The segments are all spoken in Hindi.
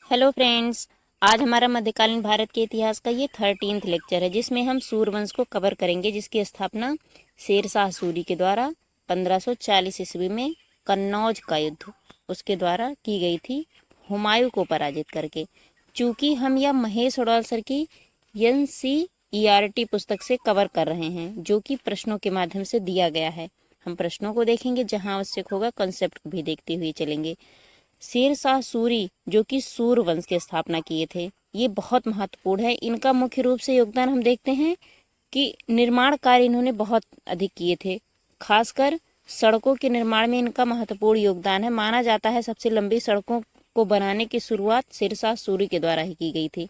Hello friends. आज हमारा मध्यकालीन भारत के इतिहास का ये 13th लेक्चर है, जिसमें हम सूर्यवंश को कवर करेंगे, जिसकी स्थापना शेरशाह सूरी के द्वारा 1540 ईस्वी में कन्नौज का युद्ध उसके द्वारा की गई थी, हुमायूं को पराजित करके। चूंकि हम यह महेश उड़वाल सर की NCERT पुस्तक से कवर कर रहे हैं, जो कि प्रश्नों के माध्यम से दिया गया है। हम प्रश्नों को देखेंगे, जहां आवश्यक होगा कंसेप्ट को भी देखते हुए चलेंगे। शेरशाह सूरी जो कि सूर वंश की स्थापना किए थे, ये बहुत महत्वपूर्ण है। इनका मुख्य रूप से योगदान हम देखते हैं कि निर्माण कार्य इन्होंने बहुत अधिक किए थे, खासकर सड़कों के निर्माण में इनका महत्वपूर्ण योगदान है। माना जाता है सबसे लंबी सड़कों को बनाने की शुरुआत शेरशाह सूरी के द्वारा ही की गई थी।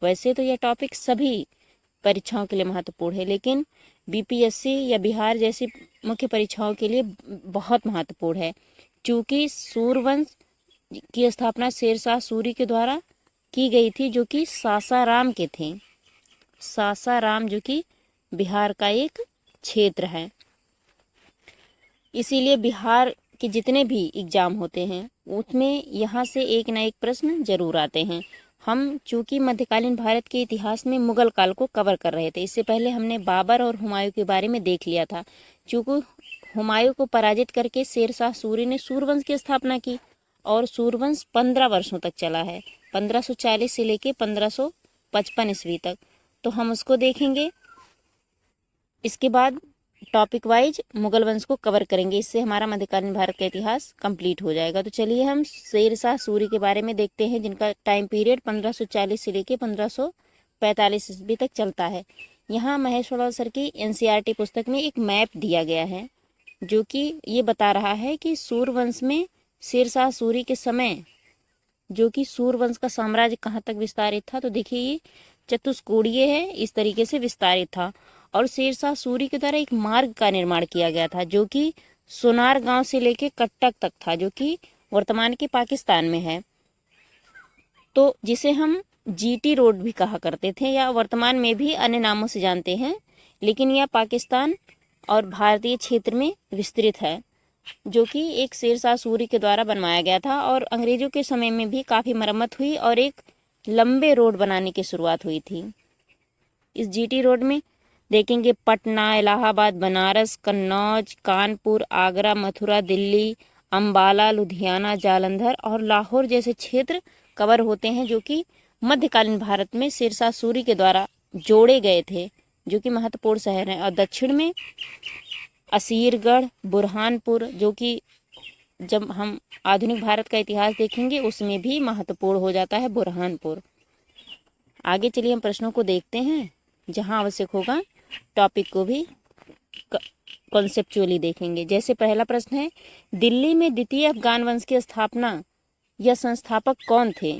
वैसे तो यह टॉपिक सभी परीक्षाओं के लिए महत्वपूर्ण है, लेकिन BPSC या बिहार जैसी मुख्य परीक्षाओं के लिए बहुत महत्वपूर्ण है, क्योंकि सूरवंश की स्थापना शेरशाह सूरी के द्वारा की गई थी, जो कि सासाराम के थे। सासाराम जो कि बिहार का एक क्षेत्र है। इसीलिए बिहार के जितने भी एग्जाम होते हैं उसमें यहाँ से एक न एक प्रश्न जरूर आते हैं। हम चूंकि मध्यकालीन भारत के इतिहास में मुगल काल को कवर कर रहे थे, इससे पहले हमने बाबर और हुमायूं के बारे में देख लिया था। चूंकि हुमायूं को पराजित करके शेरशाह सूरी ने सूरवंश की स्थापना की, और सूरवंश 15 वर्षों तक चला है, 1540 से लेके 1555 ईस्वी तक। तो हम उसको देखेंगे। इसके बाद टॉपिक वाइज मुगल वंश को कवर करेंगे। इससे हमारा मध्यकालीन भारत का इतिहास कंप्लीट हो जाएगा। तो चलिए हम शेरशाह सूरी के बारे में देखते हैं, जिनका टाइम पीरियड 1540 से लेके 1545 ईस्वी तक चलता है। यहाँ महेश उड़वाल सर की NCERT पुस्तक में एक मैप दिया गया है, जो कि ये बता रहा है कि सूरवंश में शेरशाह सूरी के समय जो कि सूरवंश का साम्राज्य कहाँ तक विस्तारित था। तो देखिए, ये चतुष्कोणीय है, इस तरीके से विस्तारित था। और शेरशाह सूरी के द्वारा एक मार्ग का निर्माण किया गया था, जो कि सोनार गांव से लेके कटक तक था, जो कि वर्तमान के पाकिस्तान में है। तो जिसे हम GT रोड भी कहा करते थे, या वर्तमान में भी अन्य नामों से जानते हैं, लेकिन यह पाकिस्तान और भारतीय क्षेत्र में विस्तृत है, जो कि एक शेरशाह सूरी के द्वारा बनवाया गया था। और अंग्रेजों के समय में भी काफ़ी मरम्मत हुई और एक लंबे रोड बनाने की शुरुआत हुई थी। इस GT रोड में देखेंगे पटना, इलाहाबाद, बनारस, कन्नौज, कानपुर, आगरा, मथुरा, दिल्ली, अंबाला, लुधियाना, जालंधर और लाहौर जैसे क्षेत्र कवर होते हैं, जो कि मध्यकालीन भारत में शेरशाह सूरी के द्वारा जोड़े गए थे, जो कि महत्वपूर्ण शहर हैं। और दक्षिण में असीरगढ़, बुरहानपुर, जो कि जब हम आधुनिक भारत का इतिहास देखेंगे उसमें भी महत्वपूर्ण हो जाता है बुरहानपुर। आगे चलिए हम प्रश्नों को देखते हैं, जहां आवश्यक होगा टॉपिक को भी कॉन्सेप्चुअली देखेंगे। जैसे पहला प्रश्न है, दिल्ली में द्वितीय अफगान वंश की स्थापना या संस्थापक कौन थे।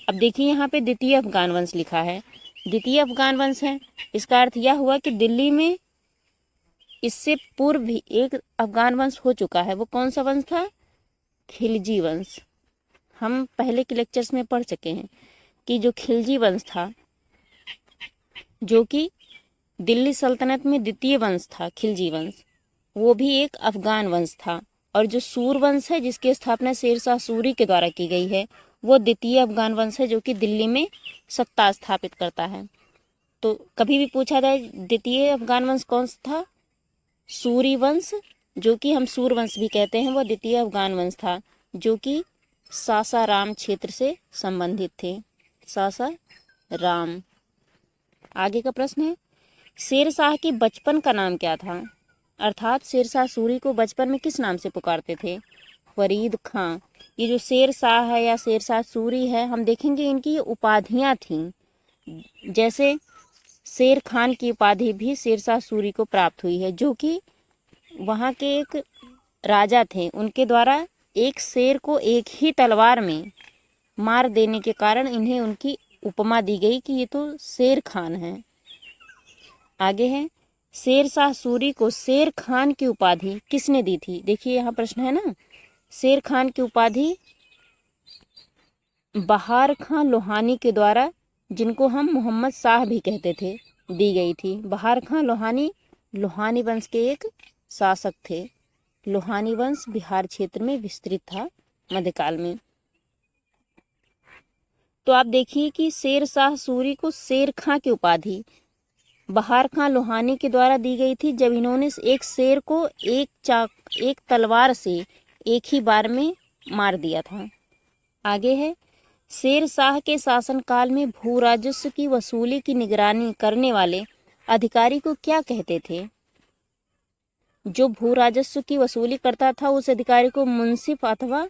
अब देखिए, यहाँ पे द्वितीय अफगान वंश लिखा है, द्वितीय अफगान वंश है, इसका अर्थ यह हुआ कि दिल्ली में इससे पूर्व भी एक अफगान वंश हो चुका है। वो कौन सा वंश था? खिलजी वंश। हम पहले के लेक्चर्स में पढ़ चुके हैं कि जो खिलजी वंश था, जो कि दिल्ली सल्तनत में द्वितीय वंश था, खिलजी वंश, वो भी एक अफगान वंश था। और जो सूर वंश है, जिसकी स्थापना शेरशाह सूरी के द्वारा की गई है, वो द्वितीय अफगान वंश है, जो कि दिल्ली में सत्ता स्थापित करता है। तो कभी भी पूछा जाए द्वितीय अफगान वंश कौन सा था, सूरी वंश, जो कि हम सूर वंश भी कहते हैं, वह द्वितीय अफगान वंश था, जो कि सासाराम क्षेत्र से संबंधित थे। सासाराम। आगे का प्रश्न है, शेरशाह के बचपन का नाम क्या था, अर्थात शेरशाह सूरी को बचपन में किस नाम से पुकारते थे। फरीद खां। ये जो शेरशाह है या शेरशाह सूरी है, हम देखेंगे इनकी उपाधियां थीं। जैसे शेर खान की उपाधि भी शेरशाह सूरी को प्राप्त हुई है, जो कि वहाँ के एक राजा थे, उनके द्वारा एक शेर को एक ही तलवार में मार देने के कारण इन्हें उनकी उपमा दी गई कि ये तो शेर खान है। आगे है, शेरशाह सूरी को शेर खान की उपाधि किसने दी थी। देखिए यहाँ प्रश्न है ना, शेर खान की उपाधि बहार खां लोहानी के द्वारा, जिनको हम मोहम्मद शाह भी कहते थे, दी गई थी। बहार खां लोहानी लोहानी वंश के एक शासक थे। लोहानी वंश बिहार क्षेत्र में विस्तृत था मध्यकाल में। तो आप देखिए कि शेर शाह सूरी को शेर खां की उपाधि बहार खां लोहानी के द्वारा दी गई थी, जब इन्होंने एक शेर को एक तलवार से एक ही बार में मार दिया था। आगे है, शेर शाह के शासनकाल में भू राजस्व की वसूली की निगरानी करने वाले अधिकारी को क्या कहते थे? जो भू राजस्व की वसूली करता था उस अधिकारी को मुंसिफ अथवा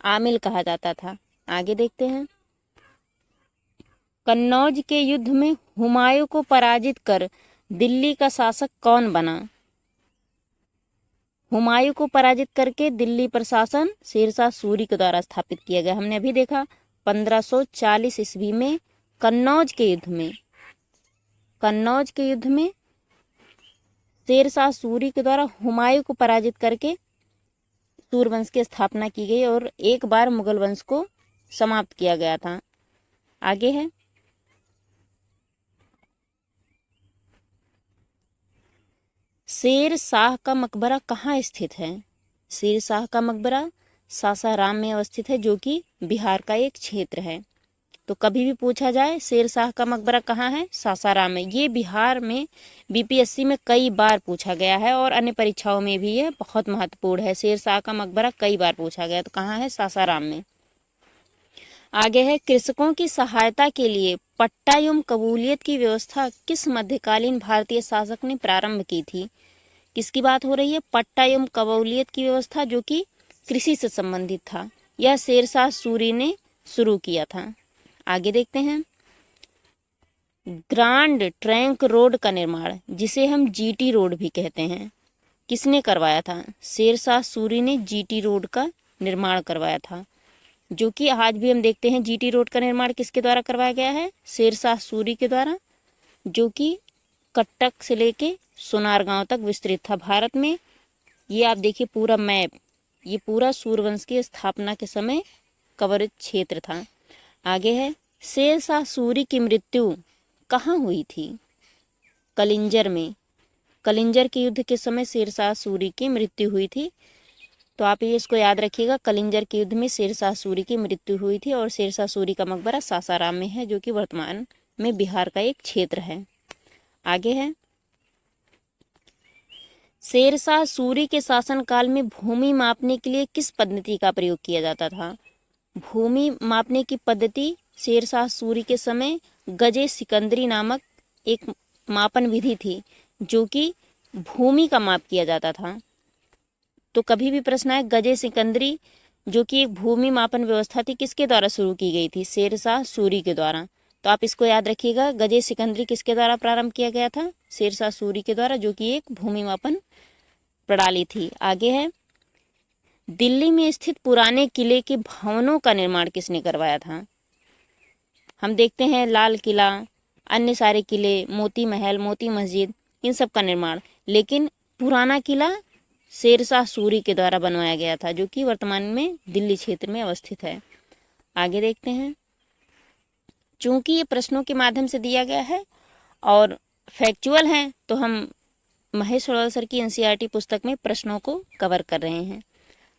आमिल कहा जाता था। आगे देखते हैं, कन्नौज के युद्ध में हुमायूं को पराजित कर दिल्ली का शासक कौन बना? हुमायूं को पराजित करके दिल्ली पर शासन शेरशाह सूरी के द्वारा स्थापित किया गया। हमने अभी देखा 1540 ईस्वी में कन्नौज के युद्ध में शेरशाह सूरी के द्वारा हुमायूं को पराजित करके सूरवंश की स्थापना की गई और एक बार मुगल वंश को समाप्त किया गया था। आगे है, शेर शाह का मकबरा कहाँ स्थित है? शेर शाह का मकबरा सासाराम में अवस्थित है, जो कि बिहार का एक क्षेत्र है। तो कभी भी पूछा जाए शेर शाह का मकबरा कहाँ है, सासाराम में। ये बिहार में बीपीएससी में कई बार पूछा गया है और अन्य परीक्षाओं में भी ये बहुत महत्वपूर्ण है। शेर शाह का मकबरा कई बार पूछा गया, तो कहाँ है, सासाराम में। आगे है, कृषकों की सहायता के लिए पट्टा एवं कबूलियत की व्यवस्था किस मध्यकालीन भारतीय शासक ने प्रारंभ की थी? किसकी बात हो रही है? पट्टा एवं कबूलियत की व्यवस्था, जो कि कृषि से संबंधित था। यह शेरशाह सूरी ने शुरू किया था। आगे देखते हैं, ग्रांड ट्रंक रोड का निर्माण, जिसे हम जीटी रोड भी कहते हैं, किसने करवाया था? शेरशाह सूरी ने जीटी रोड का निर्माण करवाया था, जो कि आज भी हम देखते हैं। जीटी रोड का निर्माण किसके द्वारा करवाया गया है? शेरशाह सूरी के द्वारा, जो कि कटक से लेके सोनारगांव तक विस्तृत था भारत में। ये आप देखिए पूरा मैप, ये पूरा सूरवंश की स्थापना के समय कवरित क्षेत्र था। आगे है, शेरशाह सूरी की मृत्यु कहाँ हुई थी? कलिंजर में। कलिंजर के युद्ध के समय शेरशाह सूरी की मृत्यु हुई थी। तो आप ये इसको याद रखिएगा, कलिंजर के युद्ध में शेरशाह सूरी की मृत्यु हुई थी और शेरशाह सूरी का मकबरा सासाराम में है, जो कि वर्तमान में बिहार का एक क्षेत्र है। आगे है, शेरशाह सूरी के शासनकाल में भूमि मापने के लिए किस पद्धति का प्रयोग किया जाता था? भूमि मापने की पद्धति शेरशाह सूरी के समय गजे सिकंदरी नामक एक मापन विधि थी, जो कि भूमि का माप किया जाता था। तो कभी भी प्रश्न है, गजे सिकंदरी जो कि एक भूमि मापन व्यवस्था थी, किसके द्वारा शुरू की गई थी? शेरशाह सूरी के द्वारा। तो आप इसको याद रखिएगा, गजे सिकंदरी किसके द्वारा प्रारंभ किया गया था? शेरशाह सूरी के द्वारा, जो कि एक भूमि मापन प्रणाली थी। आगे है, दिल्ली में स्थित पुराने किले के भवनों का निर्माण किसने करवाया था? हम देखते हैं लाल किला, अन्य सारे किले, मोती महल, मोती मस्जिद, इन सब का निर्माण, लेकिन पुराना किला शेरशाह सूरी के द्वारा बनवाया गया था, जो कि वर्तमान में दिल्ली क्षेत्र में अवस्थित है। आगे देखते हैं, चूंकि ये प्रश्नों के माध्यम से दिया गया है और फैक्चुअल है, तो हम महेश अग्रवाल सर की एनसीईआरटी पुस्तक में प्रश्नों को कवर कर रहे हैं।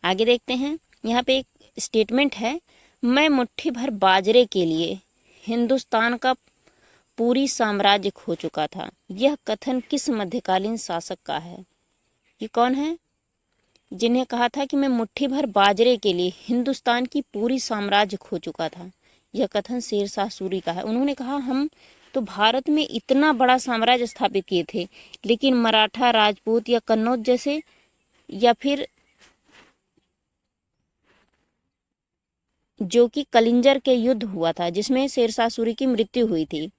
आगे देखते हैं, यहाँ पे एक स्टेटमेंट है, मैं मुट्ठी भर बाजरे के लिए हिंदुस्तान का पूरी साम्राज्य खो चुका था। यह कथन किस मध्यकालीन शासक का है? ये कौन है जिन्हें कहा था कि मैं मुट्ठी भर बाजरे के लिए हिंदुस्तान की पूरी साम्राज्य खो चुका था? यह कथन शेरशाह सूरी का है। उन्होंने कहा, हम तो भारत में इतना बड़ा साम्राज्य स्थापित किए थे, लेकिन मराठा, राजपूत या कन्नौज जैसे, या फिर जो कि कलिंजर के युद्ध हुआ था जिसमें शेरशाह सूरी की मृत्यु हुई थी,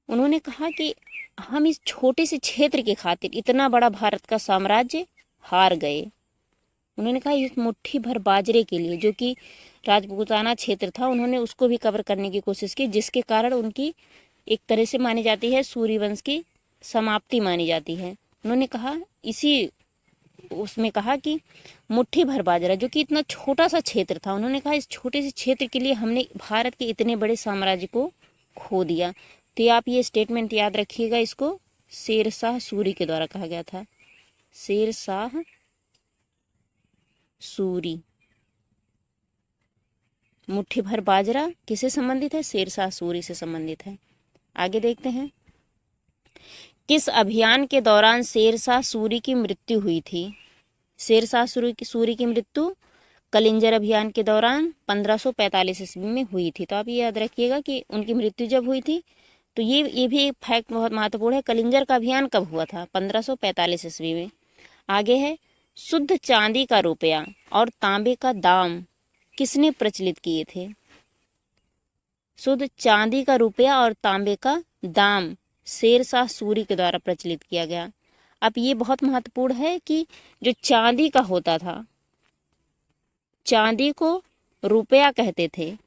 उन्होंने कहा कि हम इस छोटे से क्षेत्र के खातिर इतना बड़ा भारत का साम्राज्य हार गए। उन्होंने कहा इस मुट्ठी भर बाजरे के लिए, जो कि राजपूताना क्षेत्र था, उन्होंने उसको भी कवर करने की कोशिश की, जिसके कारण उनकी एक तरह से मानी जाती है सूर्यवंश की समाप्ति मानी जाती है। उन्होंने कहा, इसी उसमें कहा कि मुट्ठी भर बाजरा, जो कि इतना छोटा सा क्षेत्र था, उन्होंने कहा इस छोटे से क्षेत्र के लिए हमने भारत के इतने बड़े साम्राज्य को खो दिया। तो आप ये स्टेटमेंट याद रखिएगा, इसको शेरशाह सूरी के द्वारा कहा गया था। शेरशाह सूरी। मुट्ठी भर बाजरा किससे संबंधित है? शेरशाह सूरी से संबंधित है। आगे देखते हैं, किस अभियान के दौरान शेरशाह सूरी की मृत्यु हुई थी? शेरशाह सूरी की मृत्यु कलिंजर अभियान के दौरान 1545 ईस्वी में हुई थी। तो आप ये याद रखिएगा कि उनकी मृत्यु जब हुई थी, तो ये भी एक फैक्ट बहुत महत्वपूर्ण है। कलिंजर का अभियान कब हुआ था? 1545 ईस्वी में। आगे है, शुद्ध चांदी का रुपया और तांबे का दाम किसने प्रचलित किए थे? शुद्ध चांदी का रुपया और तांबे का दाम शेरशाह सूरी के द्वारा प्रचलित किया गया। अब ये बहुत महत्वपूर्ण है कि जो चांदी का होता था, चांदी को रुपया कहते थे,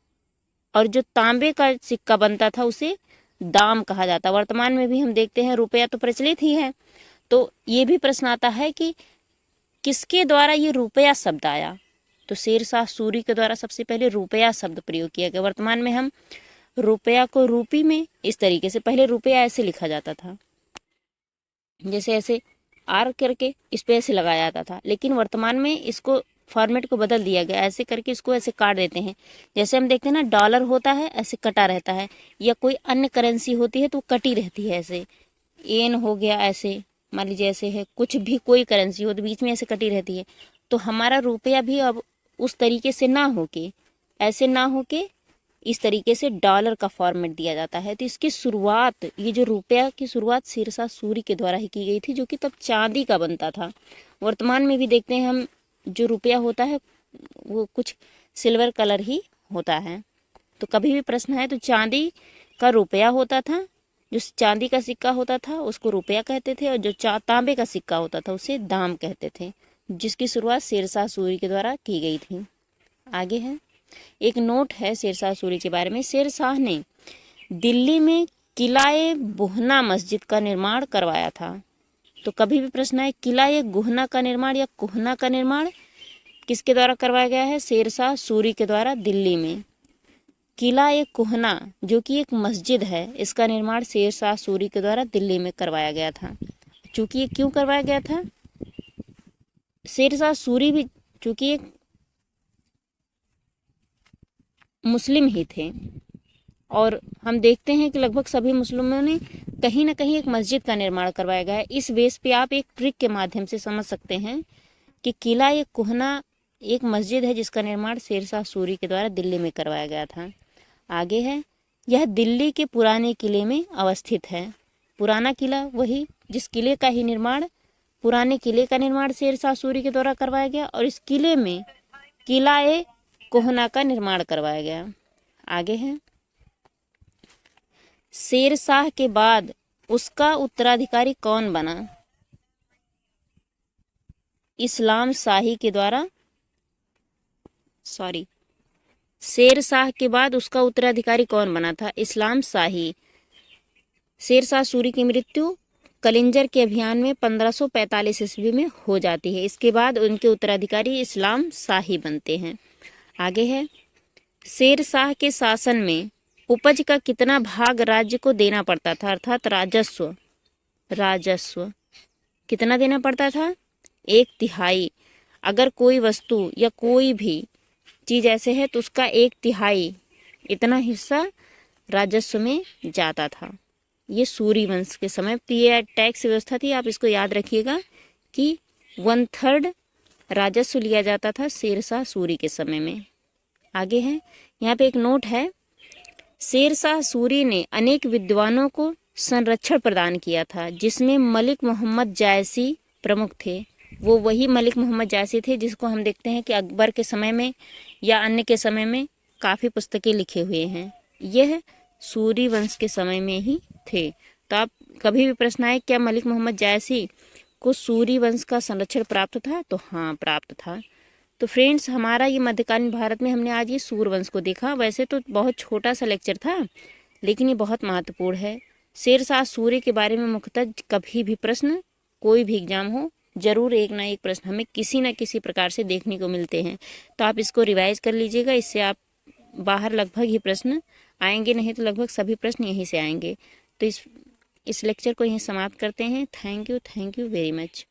और जो तांबे का सिक्का बनता था उसे दाम कहा जाता। वर्तमान में भी हम देखते हैं रुपया तो प्रचलित ही है। तो ये भी प्रश्न आता है कि किसके द्वारा ये रुपया शब्द आया? तो शेरशाह सूरी के द्वारा सबसे पहले रुपया शब्द प्रयोग किया गया। वर्तमान में हम रुपया को रूपी में इस तरीके से, पहले रुपया ऐसे लिखा जाता था, जैसे ऐसे आर करके इस पे ऐसे लगाया जाता था, लेकिन वर्तमान में इसको फॉर्मेट को बदल दिया गया, ऐसे करके इसको ऐसे काट देते हैं। जैसे हम देखते हैं ना, डॉलर होता है ऐसे कटा रहता है, या कोई अन्य करेंसी होती है तो कटी रहती है ऐसे। एन हो गया ऐसे, मान लीजिए ऐसे है, कुछ भी कोई करेंसी हो तो बीच में ऐसे कटी रहती है। तो हमारा रुपया भी अब उस तरीके से ना होके, ऐसे ना होके इस तरीके से डॉलर का फॉर्मेट दिया जाता है। तो इसकी शुरुआत, ये जो रुपया की शुरुआत शेरशाह सूरी के द्वारा ही की गई थी, जो कि तब चांदी का बनता था। वर्तमान में भी देखते हैं हम, जो रुपया होता है वो कुछ सिल्वर कलर ही होता है। तो कभी भी प्रश्न है तो चांदी का रुपया होता था, जो चांदी का सिक्का होता था उसको रुपया कहते थे, और जो तांबे का सिक्का होता था उसे दाम कहते थे, जिसकी शुरुआत शेरशाह सूरी के द्वारा की गई थी। आगे है, एक नोट है शेरशाह सूरी के बारे में। शेरशाह ने दिल्ली में किला-ए बुहना मस्जिद का निर्माण करवाया था। तो कभी भी प्रश्न है, किला-ए गुहना का निर्माण या कुहना का निर्माण किसके द्वारा करवाया गया है? शेरशाह सूरी के द्वारा दिल्ली में। किला-ए कुहना जो कि एक मस्जिद है, इसका निर्माण शेरशाह सूरी के द्वारा दिल्ली में करवाया गया था। चूंकि ये क्यों करवाया गया था? शेरशाह सूरी भी चूंकि एक मुस्लिम ही थे, और हम देखते हैं कि लगभग सभी मुस्लिमों ने कहीं ना कहीं एक मस्जिद का निर्माण करवाया गया है। इस बेस पे आप एक ट्रिक के माध्यम से समझ सकते हैं कि किला-ए कुहना एक मस्जिद है जिसका निर्माण शेरशाह सूरी के द्वारा दिल्ली में करवाया गया था। आगे है, यह दिल्ली के पुराने किले में अवस्थित है। पुराना किला वही जिस किले का ही निर्माण, पुराने किले का निर्माण शेरशाह सूरी के द्वारा करवाया गया, और इस किले में किला-ए कुहना का निर्माण करवाया गया। आगे है, शेरशाह के बाद उसका उत्तराधिकारी कौन बना? इस्लाम शाही के द्वारा, शेरशाह के बाद उसका उत्तराधिकारी कौन बना था? इस्लाम शाही। शेरशाह सूरी की मृत्यु कलिंजर के अभियान में 1545 ईस्वी में हो जाती है। इसके बाद उनके उत्तराधिकारी इस्लाम शाही बनते हैं। आगे है, शेरशाह के शासन में उपज का कितना भाग राज्य को देना पड़ता था? अर्थात राजस्व कितना देना पड़ता था? 1/3। अगर कोई वस्तु या कोई भी चीज ऐसे है तो उसका 1/3 इतना हिस्सा राजस्व में जाता था। ये सूरी वंश के समय ये टैक्स व्यवस्था थी। आप इसको याद रखिएगा कि 1/3 राजस्व लिया जाता था शेरशाह सूरी के समय में। आगे है, यहाँ पे एक नोट है, शेरशाह सूरी ने अनेक विद्वानों को संरक्षण प्रदान किया था, जिसमें मलिक मोहम्मद जायसी प्रमुख थे। वो वही मलिक मोहम्मद जायसी थे जिसको हम देखते हैं कि अकबर के समय में या अन्य के समय में काफ़ी पुस्तकें लिखे हुए हैं। यह सूरी वंश के समय में ही थे। तो आप कभी भी प्रश्न आए क्या मलिक मोहम्मद जायसी को सूरी वंश का संरक्षण प्राप्त था? तो हाँ, प्राप्त था। तो फ्रेंड्स, हमारा ये मध्यकालीन भारत में हमने आज ये सूर वंश को देखा। वैसे तो बहुत छोटा सा लेक्चर था, लेकिन ये बहुत महत्वपूर्ण है। शेरशाह सूरी के बारे में मुख्यतः कभी भी प्रश्न, कोई भी एग्जाम हो, जरूर एक ना एक प्रश्न हमें किसी न किसी प्रकार से देखने को मिलते हैं। तो आप इसको रिवाइज कर लीजिएगा, इससे आप बाहर लगभग ही प्रश्न आएंगे, नहीं तो लगभग सभी प्रश्न यहीं से आएंगे। तो इस लेक्चर को यहीं समाप्त करते हैं। Thank you very much.